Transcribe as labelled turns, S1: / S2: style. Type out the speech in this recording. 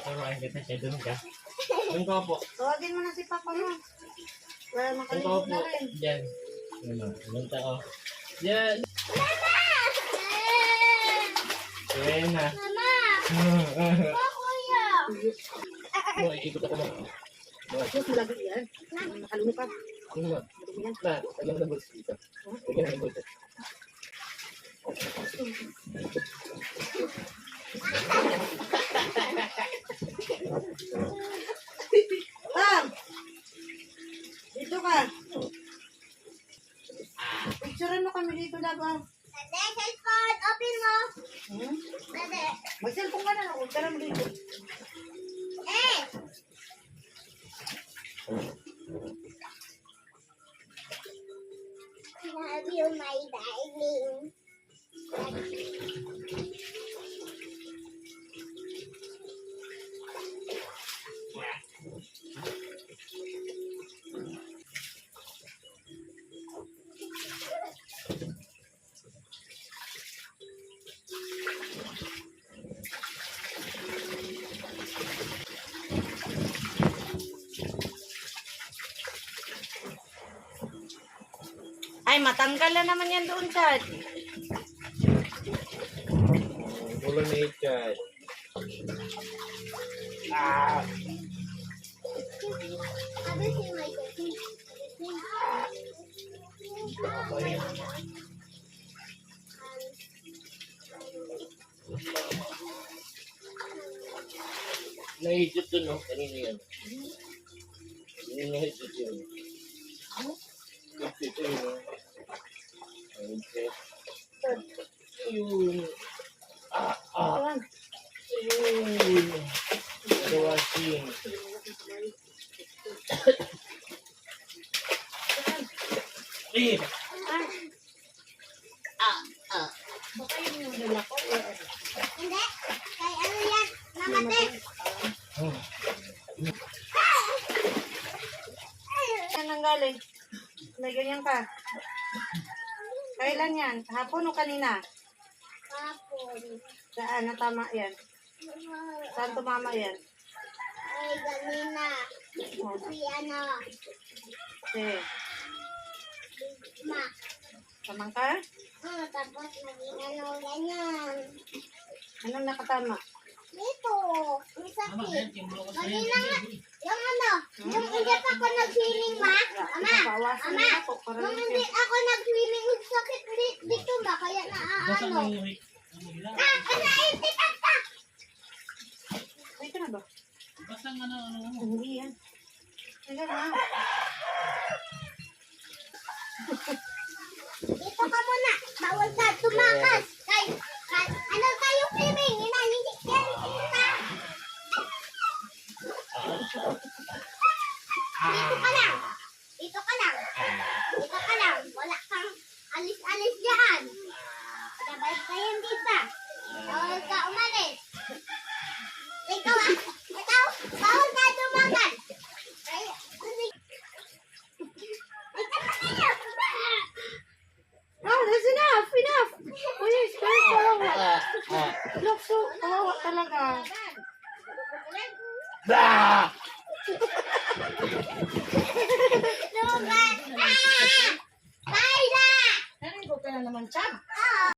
S1: Turuan kita siya, doon ka. Doon ka po.
S2: Tawagin mo na si Papa mo. Para
S1: Doon ka
S2: makalimutan
S1: po.
S2: na rin.
S1: Diyan. Doon ka o. Diyan. Mama! Mama!
S3: Kuya!
S1: Oh, ikikot ako na.
S2: Sus, lagi yan. Nakalimutan.
S1: Na, tagal na bulsa dito. Tagal na bulsa.
S2: Pam! Dito ka. Picturean mo kami dito na ba?
S3: Dede, cellphone! Open mo!
S2: Hmm?
S3: Dede!
S2: Mag-cellphone ka na. Huwag ka na mo dito.
S3: Eh! Love you, my darling.
S2: Ay, matanggal na naman yan doon, Chad.
S1: Ulo na ikat. Ah!
S3: Sabi si Michael.
S1: Nahigit to, no? Kanina yan. Kanina nahigit yun. Higit ito yun, no? Higit. Ayun. Ayun. Gawasing. Eh!
S2: Baka yun yung dala ko.
S3: Hindi. Kay ano yan? Namatay.
S2: Saan nang galing? May ganyan ka. Kailan yan? Hapon o kanina?
S3: Kapon.
S2: Saan? Natama yan? Saan tumama yan?
S3: Ay, ganina.
S2: Oh,
S3: Si ano?
S2: sige.
S3: Ma.
S2: Tamang ka?
S3: Tapos naging ano ganyan.
S2: Anong nakatama?
S3: Dito. Ang sakit. Ganina nga. Yung ano? Yung hindi pa ako nag-swimming, ma? Ama.
S2: Pawasan
S3: Ama.
S2: na ako. Para
S3: Nung hindi ako nag-swimming, yung sakit dito ba? Kaya naaano. Naintikan ka!
S2: Ay, ka na ba?
S1: Basang ano.
S2: Hindi yan. Sige na.
S3: Dito ka muna. Bawal ka tumakas. Ano tayo swimming? Hindi ka. Dito ka lang. Dito ka lang. Dito ka lang. Wala kang alis-alis dyan. Sabay kayo dito. Bawal ka umalis. Ikaw ah. Ikaw. Bawal ka tumakas.
S2: Oh, that's enough! Enough! Please, please, kawawa. Look, so, kawawa talaga.
S1: Ah!